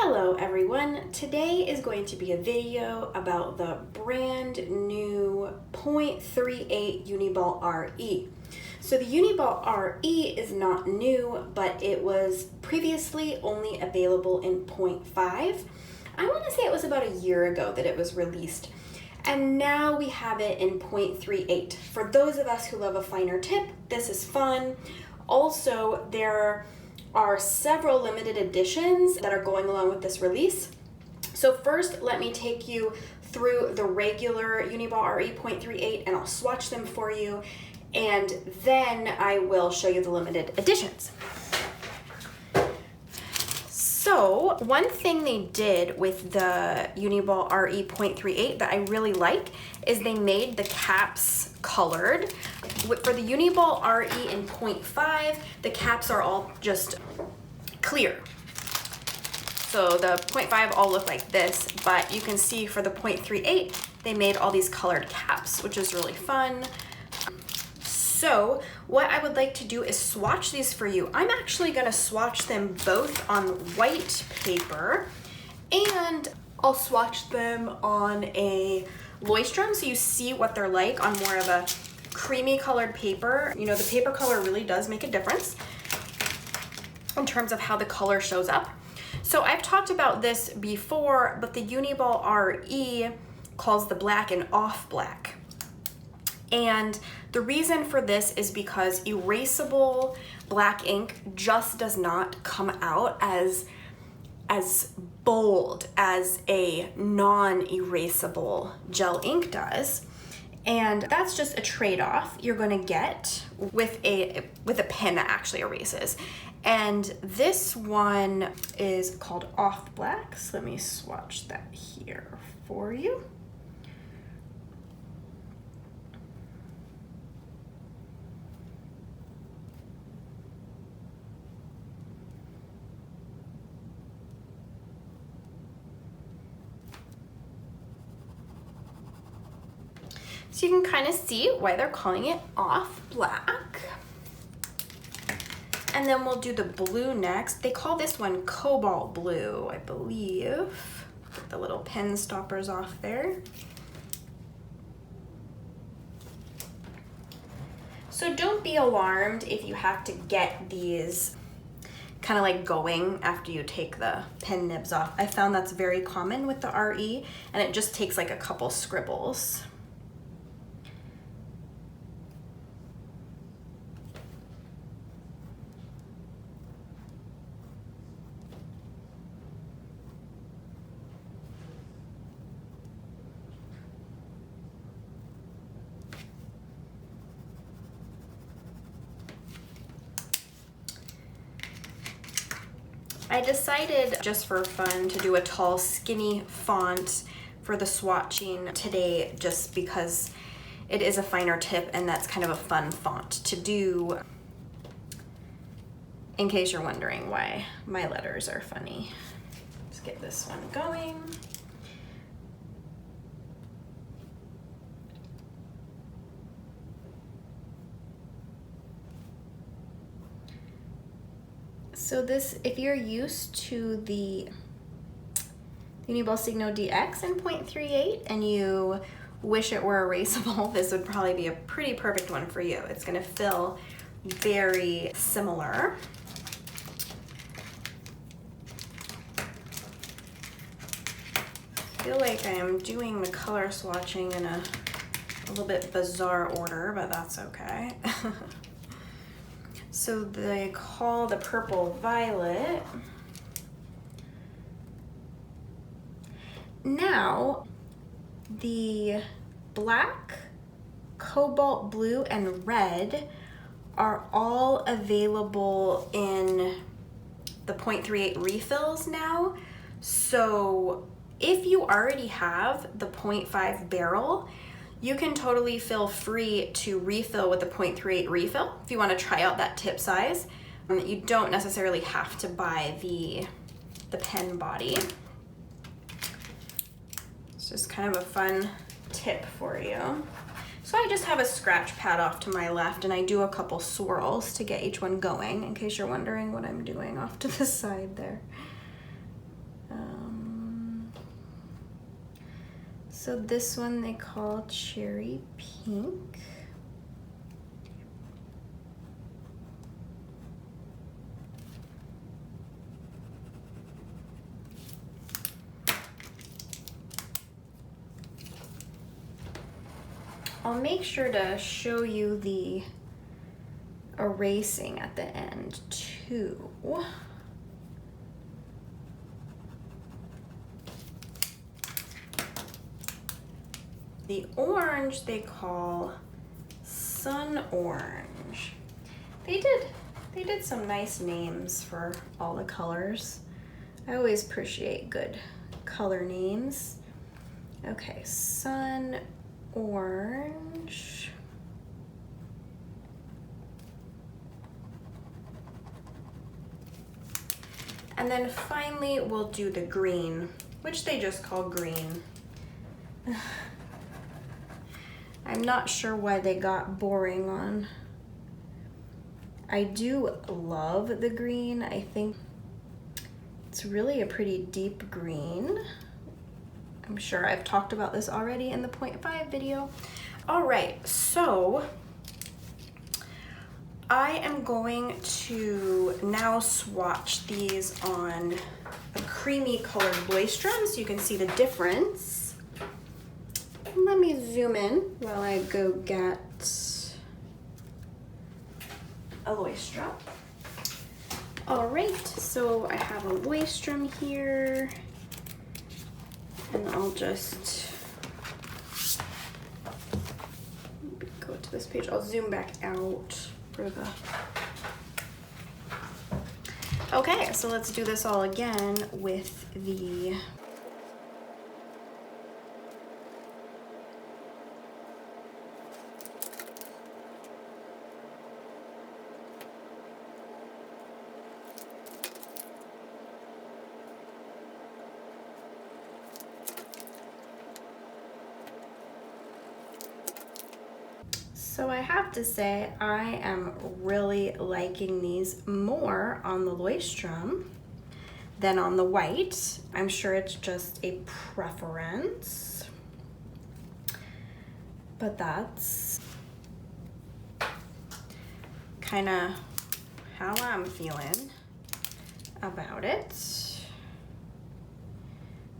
Hello everyone, today is going to be a video about the brand new 0.38 Uniball RE. So the Uniball RE is not new, but it was previously only available in 0.5. I want to say it was about a year ago that it was released. And now we have it in 0.38. For those of us who love a finer tip, this is fun. Also, there are several limited editions that are going along with this release. So first, let me take you through the regular Uniball RE 0.38 and I'll swatch them for you, and then I will show you the limited editions. So one thing they did with the Uniball RE 0.38 that I really like is they made the caps colored. For the Uniball RE in 0.5, the caps are all just clear. So the 0.5 all look like this, but you can see for the 0.38, they made all these colored caps, which is really fun. So what I would like to do is swatch these for you. I'm actually gonna swatch them both on white paper, and I'll swatch them on a Leuchtturm so you see what they're like on more of a creamy colored paper. You know, the paper color really does make a difference in terms of how the color shows up. So I've talked about this before, but the Uniball RE calls the black an off black. And the reason for this is because erasable black ink just does not come out as bold as a non-erasable gel ink does. And that's just a trade-off you're gonna get with a pen that actually erases. And this one is called Off Black. So let me swatch that here for you. So you can kind of see why they're calling it Off Black. And then we'll do the blue next. They call this one Cobalt Blue, I believe. Get the little pen stoppers off there. So don't be alarmed if you have to get these kind of like going after you take the pen nibs off. I found that's very common with the RE, and it just takes like a couple scribbles. I decided just for fun to do a tall, skinny font for the swatching today, just because it is a finer tip and that's kind of a fun font to do, in case you're wondering why my letters are funny. Let's get this one going. So this, if you're used to the Uniball Signo DX in 0.38 and you wish it were erasable, this would probably be a pretty perfect one for you. It's gonna feel very similar. I feel like I am doing the color swatching in a little bit bizarre order, but that's okay. So they call the purple violet. Now, the black, cobalt blue, and red are all available in the 0.38 refills now. So if you already have the 0.5 barrel, you can totally feel free to refill with the 0.38 refill if you want to try out that tip size. You don't necessarily have to buy the pen body. It's just kind of a fun tip for you. So I just have a scratch pad off to my left, and I do a couple swirls to get each one going, in case you're wondering what I'm doing off to the side there. So this one they call Cherry Pink. I'll make sure to show you the erasing at the end too. The orange they call Sun Orange. They did some nice names for all the colors. I always appreciate good color names. Okay, Sun Orange. And then finally we'll do the green, which they just call green. I'm not sure why they got boring on. I do love the green. I think it's really a pretty deep green. I'm sure I've talked about this already in the 0.5 video. All right, so I am going to now swatch these on a creamy colored Leuchtturm so you can see the difference. Let me zoom in while I go get a Leuchtturm. All right, so I have a Leuchtturm here, and I'll just go to this page. I'll zoom back out for the... Okay, so let's do this all again with the So I have to say, I am really liking these more on the Leuchtturm than on the white. I'm sure it's just a preference, but that's kind of how I'm feeling about it.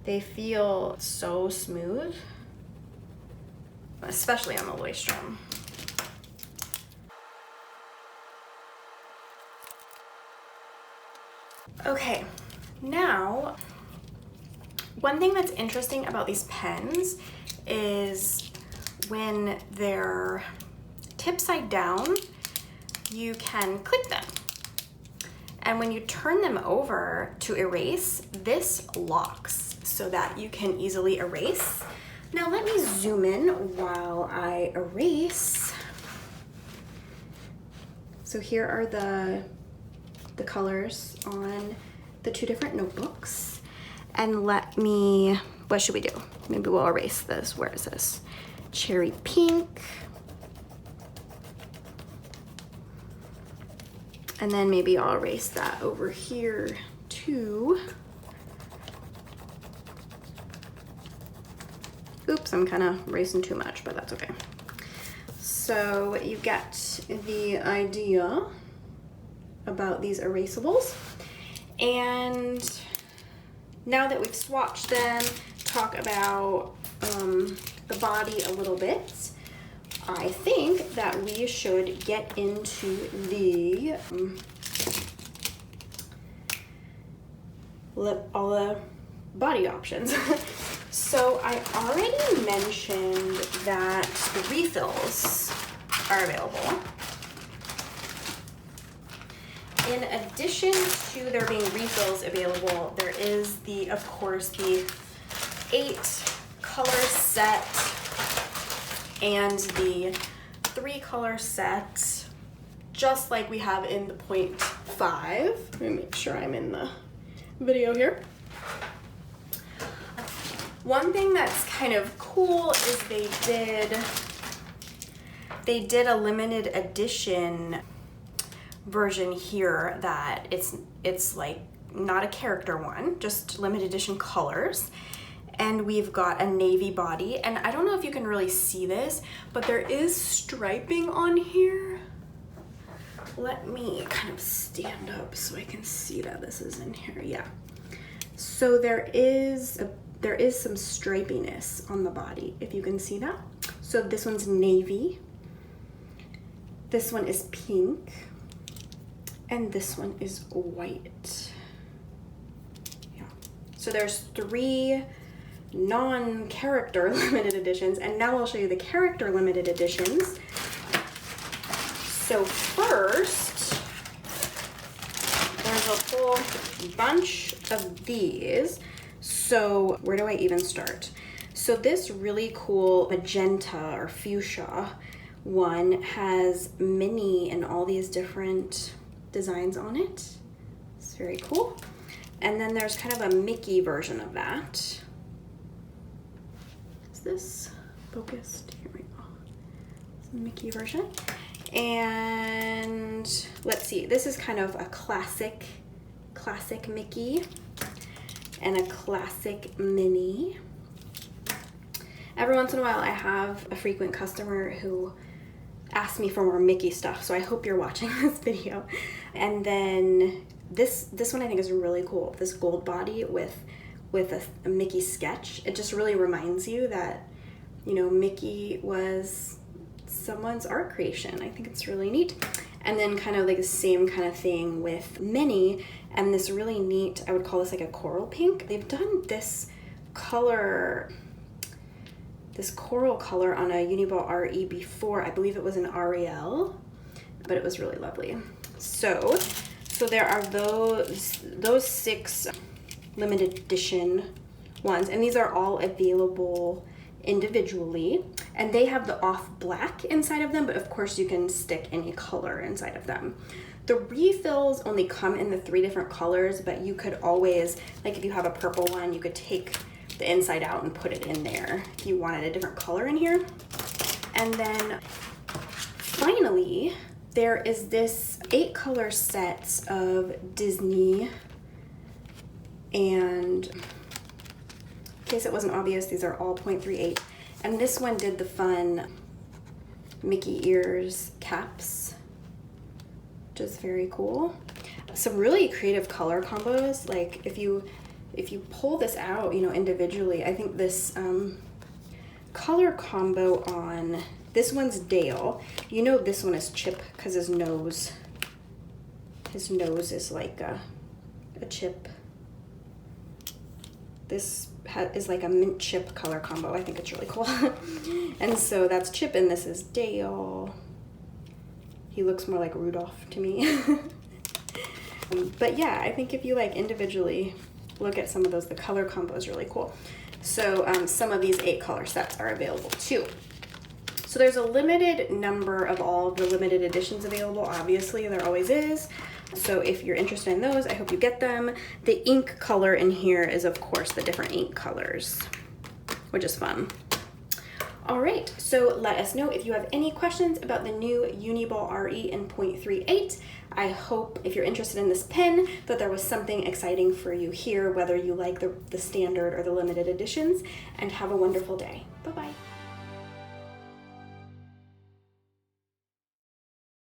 They feel so smooth, especially on the Leuchtturm. Okay, now, one thing that's interesting about these pens is when they're tip side down, you can click them. And when you turn them over to erase, this locks so that you can easily erase. Now let me zoom in while I erase. So here are the colors on the two different notebooks. And let me, what should we do? Maybe we'll erase this. Where is this? Cherry Pink. And then maybe I'll erase that over here too. Oops, I'm kind of erasing too much, but that's okay. So you get the idea about these erasables. And now that we've swatched them, talk about the body a little bit, I think that we should get into the all the body options. So I already mentioned that the refills are available. In addition to there being refills available, there is the, of course, the 8-color set and the 3-color set, just like we have in the 0.5. Let me make sure I'm in the video here. One thing that's kind of cool is they did a limited edition version here that it's like not a character one, just limited edition colors. and we've got a navy body. And I don't know if you can really see this, but there is striping on here. Let me kind of stand up so I can see that this is in here. Yeah. So there is some stripiness on the body, if you can see that. So this one's navy. This one is pink. And this one is white. Yeah. So there's 3 non-character limited editions, and now I'll show you the character limited editions. So first, there's a whole bunch of these. So where do I even start? So this really cool magenta or fuchsia one has Minnie and all these different designs on it. It's very cool. And then there's kind of a Mickey version of that. Is this focused? Here we go. It's a Mickey version. And let's see, this is kind of a classic Mickey and a classic Minnie. Every once in a while I have a frequent customer who asks me for more Mickey stuff, so I hope you're watching this video. And then this one I think is really cool. This gold body with a Mickey sketch. It just really reminds you that, you know, Mickey was someone's art creation. I think it's really neat. And then kind of like the same kind of thing with Minnie, and this really neat, I would call this like a coral pink. They've done this color, this coral color on a Uniball RE before. I believe it was an Ariel, but it was really lovely. So there are those 6 limited edition ones, and these are all available individually, and they have the off black inside of them, but of course you can stick any color inside of them. The refills only come in the 3 different colors, but you could always, like if you have a purple one, you could take the inside out and put it in there if you wanted a different color in here. And then finally, there is this 8 color sets of Disney, and in case it wasn't obvious, these are all 0.38. And this one did the fun Mickey ears caps, which is very cool. Some really creative color combos. Like if you pull this out, you know, individually, I think this color combo on this one's Dale. You know this one is Chip because his nose is like a chip. This is like a mint chip color combo. I think it's really cool. And so that's Chip and this is Dale. He looks more like Rudolph to me. But yeah, I think if you like individually look at some of those, the color combo is really cool. So some of these 8 color sets are available too. So there's a limited number of all of the limited editions available. Obviously, there always is. So if you're interested in those, I hope you get them. The ink color in here is, of course, the different ink colors, which is fun. All right, so let us know if you have any questions about the new Uniball RE in 0.38. I hope, if you're interested in this pen, that there was something exciting for you here, whether you like the standard or the limited editions, and have a wonderful day. Bye-bye.